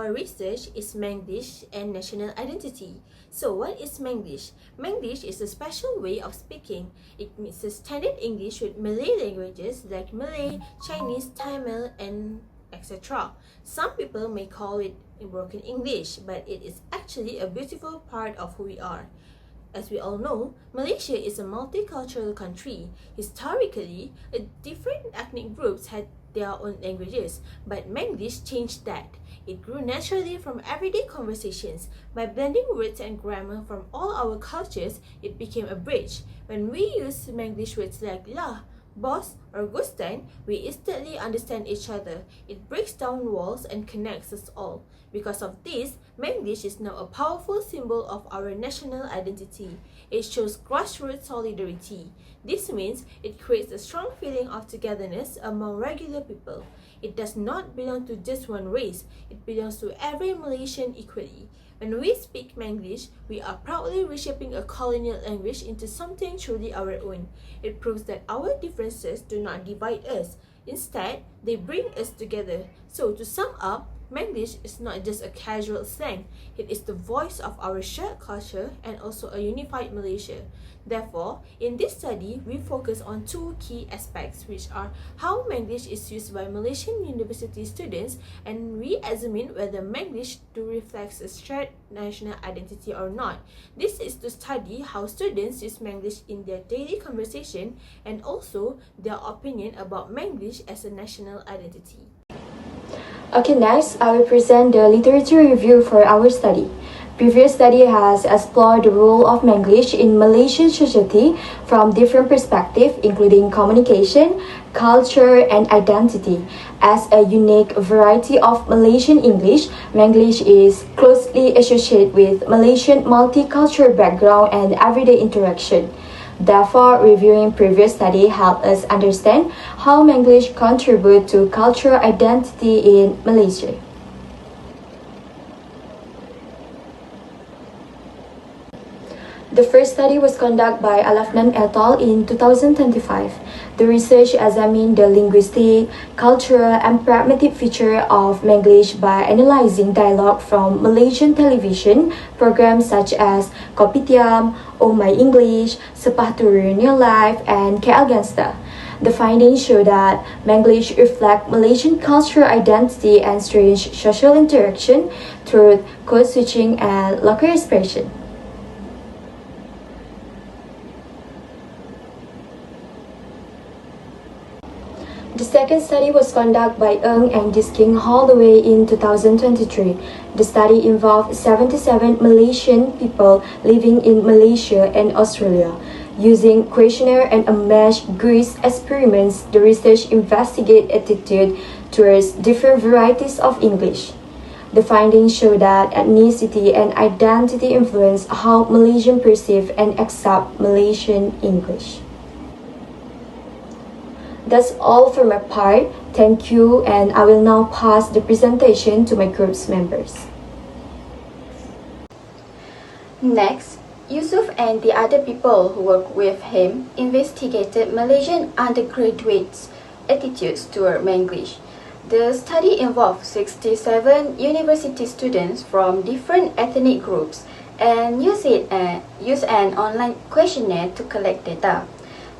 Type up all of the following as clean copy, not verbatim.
our research is Manglish and national identity. So what is Manglish? Manglish is a special way of speaking. It mixes standard English with Malay languages like Malay, Chinese, Tamil, and etc. Some people may call it broken English, but it is actually a beautiful part of who we are. As we all know, Malaysia is a multicultural country. Historically, different ethnic groups had their own languages, but Manglish changed that. It grew naturally from everyday conversations. By blending words and grammar from all our cultures, it became a bridge. When we use Manglish words like lah, boss, or gustan, we instantly understand each other. It breaks down walls and connects us all. Because of this, Manglish is now a powerful symbol of our national identity. It shows grassroots solidarity. This means it creates a strong feeling of togetherness among regular people. It does not belong to just one race. It belongs to every Malaysian equally. When we speak Manglish, we are proudly reshaping a colonial language into something truly our own. It proves that our differences do not divide us. Instead, they bring us together. So to sum up, Manglish is not just a casual slang. It is the voice of our shared culture and also a unified Malaysia. Therefore, in this study, we focus on two key aspects, which are how Manglish is used by Malaysian university students, and we examine whether Manglish do reflects a shared national identity or not. This is to study how students use Manglish in their daily conversation and also their opinion about Manglish as a national identity. Okay, next I will present the literature review for our study. Previous study has explored the role of Manglish in Malaysian society from different perspectives, including communication, culture, and identity. As a unique variety of Malaysian English, Manglish is closely associated with Malaysian multicultural background and everyday interaction. Therefore, reviewing previous study helped us understand how Manglish contribute to cultural identity in Malaysia. The first study was conducted by Alafnan et al. In 2025. The research examined the linguistic, cultural, and pragmatic feature of Manglish by analyzing dialogue from Malaysian television programs such as Kopitiam, Oh My English, Sepah Turun Real Life, and KL Gangsta. The findings show that Manglish reflects Malaysian cultural identity and strange social interaction through code switching and local expression. The second study was conducted by Ng and Disking Holloway in 2023. The study involved 77 Malaysian people living in Malaysia and Australia. Using questionnaire and a mesh quiz experiments, the research investigated attitude towards different varieties of English. The findings show that ethnicity and identity influence how Malaysians perceive and accept Malaysian English. That's all for my part. Thank you, and I will now pass the presentation to my group's members. Next, Yusuf and the other people who worked with him investigated Malaysian undergraduates' attitudes toward Manglish. The study involved 67 university students from different ethnic groups and used an online questionnaire to collect data.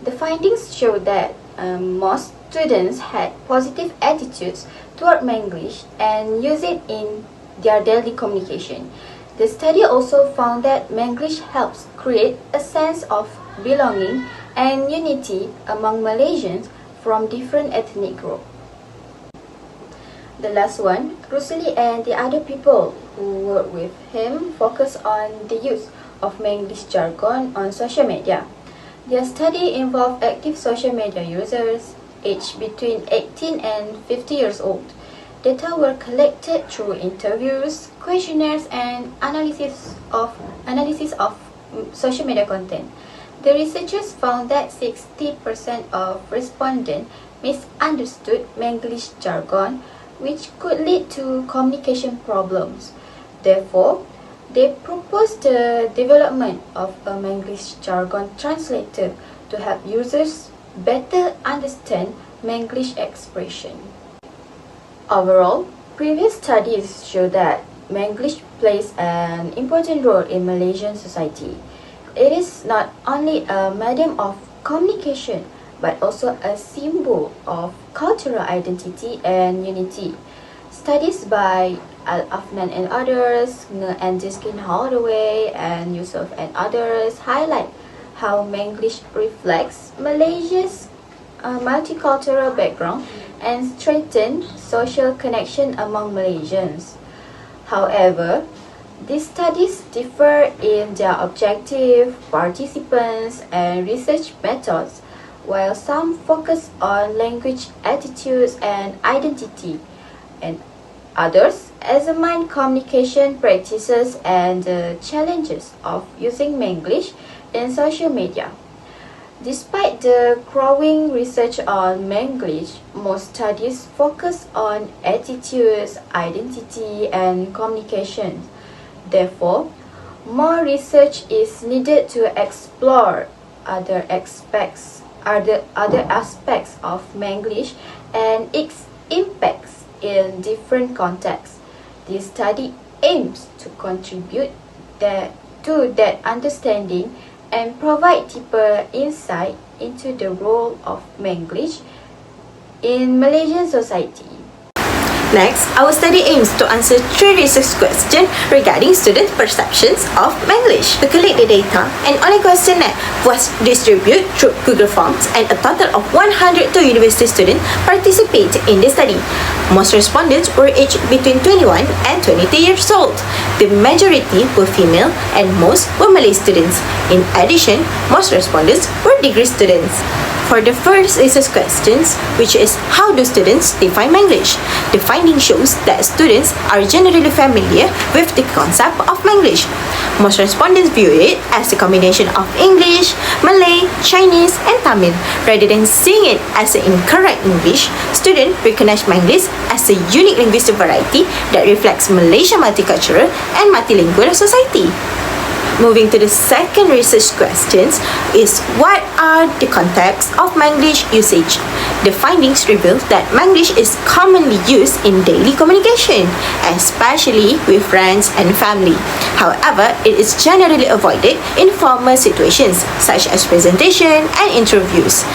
The findings show that most students had positive attitudes toward Manglish and use it in their daily communication. The study also found that Manglish helps create a sense of belonging and unity among Malaysians from different ethnic groups. The last one, Roslan and the other people who worked with him focus on the use of Manglish jargon on social media. Their study involved active social media users aged between 18 and 50 years old. Data were collected through interviews, questionnaires, and analysis of social media content. The researchers found that 60% of respondents misunderstood Manglish jargon, which could lead to communication problems. Therefore, they proposed the development of a Manglish jargon translator to help users better understand Manglish expression. Overall, Previous studies show that Manglish plays an important role in Malaysian society. It is not only a medium of communication, but also a symbol of cultural identity and unity. Studies by Al-Afnan and others, and Jiskin Holloway and Yusuf and others highlight how Manglish reflects Malaysia's multicultural background and strengthen social connection among Malaysians. However, these studies differ in their objective, participants, and research methods, while some focus on language attitudes and identity, and others examine communication practices and the challenges of using Manglish in social media. Despite the growing research on Manglish, most studies focus on attitudes, identity, and communication. Therefore, more research is needed to explore other aspects of Manglish and its impacts in different contexts. This study aims to contribute to that understanding and provide deeper insight into the role of Manglish in Malaysian society. Next, our study aims to answer 3 research questions regarding student perceptions of Manglish. We collect the data and on a questionnaire was distributed through Google Forms, and a total of 102 university students participated in the study. Most respondents were aged between 21 and 22 years old. The majority were female and most were Malay students. In addition, most respondents were degree students. For the first research questions, which is how do students define Manglish? The finding shows that students are generally familiar with the concept of Manglish. Most respondents view it as a combination of English, Malay, Chinese, and Tamil. Rather than seeing it as an incorrect English, students recognize Manglish as a unique linguistic variety that reflects Malaysian multicultural and multilingual society. Moving to the second research questions is what are the contexts of Manglish usage? The findings reveal that Manglish is commonly used in daily communication, especially with friends and family. However, it is generally avoided in formal situations such as presentation and interviews.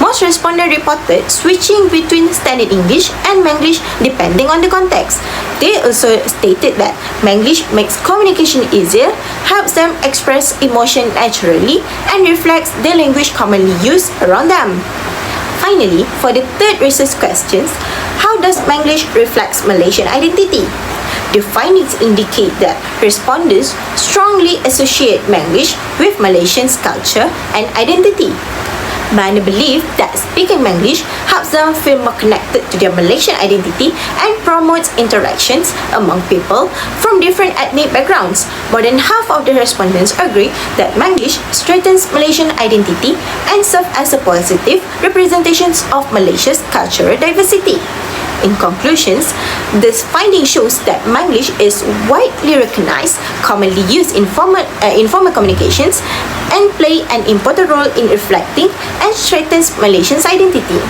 Most respondents reported switching between standard English and Manglish depending on the context. They also stated that Manglish makes communication easier, helps them express emotion naturally, and reflects the language commonly used around them. Finally, for the third research questions, how does Manglish reflect Malaysian identity? The findings indicate that respondents strongly associate Manglish with Malaysians' culture and identity. Many believe that speaking Manglish helps them feel more connected to their Malaysian identity and promotes interactions among people from different ethnic backgrounds. More than half of the respondents agree that Manglish strengthens Malaysian identity and serves as a positive representation of Malaysia's cultural diversity. In conclusions, this finding shows that Manglish is widely recognized, commonly used in formal communications, and play an important role in reflecting and strengthens Malaysians' identity.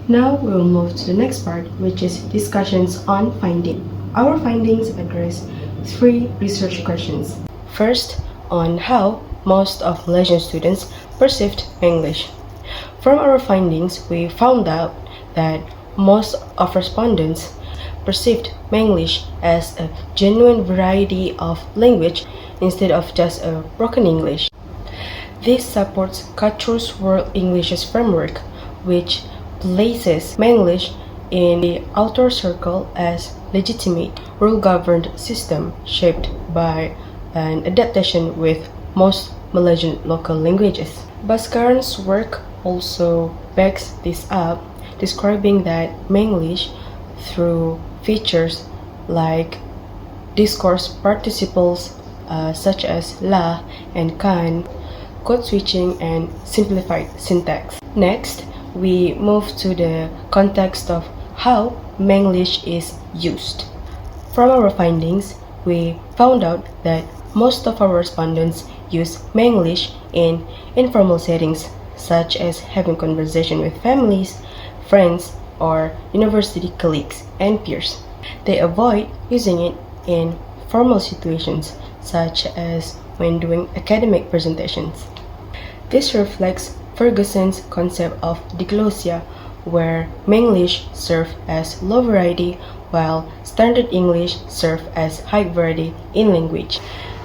Now we'll move to the next part, which is discussions on finding. Our findings address 3 research questions. First, on how most of Malaysian students perceived Manglish. From our findings, we found out that most of respondents perceived Manglish as a genuine variety of language instead of just a broken English. This supports Culture's World English's framework, which places Manglish in the outer circle as legitimate, rule-governed system shaped by an adaptation with most Malaysian local languages. Bhaskaran's work also backs this up, describing that Manglish, through features like discourse participles such as la and kan, code switching, and simplified syntax. Next, we move to the context of how Manglish is used. From our findings, we found out that most of our respondents use Manglish in informal settings, such as having conversation with families, friends, or university colleagues and peers. They avoid using it in formal situations, such as when doing academic presentations. This reflects Ferguson's concept of diglossia, where Manglish serves as low variety while Standard English serves as high variety in language.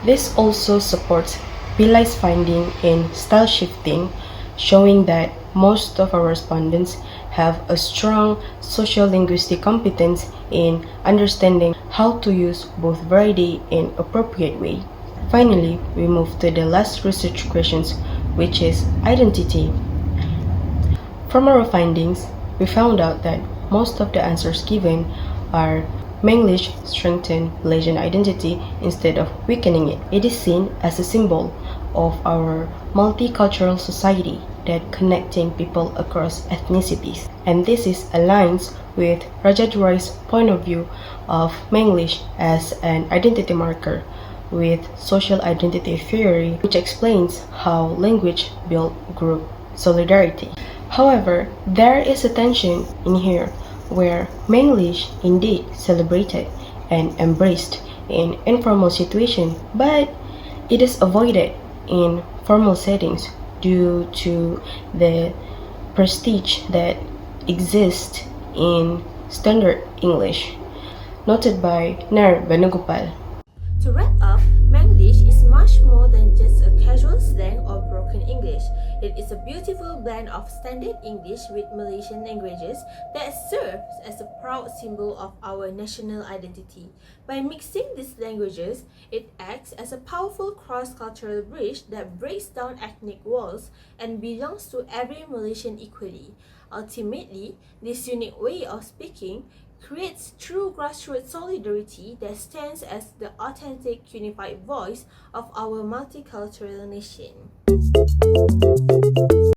This also supports Pillai's finding in style shifting, showing that most of our respondents have a strong social-linguistic competence in understanding how to use both variety in appropriate way. Finally, we move to the last research questions, which is identity. From our findings, we found out that most of the answers given are Manglish strengthen Malaysian identity instead of weakening it. It is seen as a symbol of our multicultural society that connecting people across ethnicities. And this is aligns with Rajadurai's point of view of Manglish as an identity marker with social identity theory, which explains how language built group solidarity. However, there is a tension in here where Manglish indeed celebrated and embraced in informal situations, but it is avoided in formal settings due to the prestige that exists in Standard English, noted by Nar Venugopal. To wrap up, Manglish is much more than just a casual slang or broken English. It is a beautiful blend of Standard English with Malaysian languages that serves as a proud symbol of our national identity. By mixing these languages, it acts as a powerful cross-cultural bridge that breaks down ethnic walls and belongs to every Malaysian equally. Ultimately, this unique way of speaking creates true grassroots solidarity that stands as the authentic, unified voice of our multicultural nation.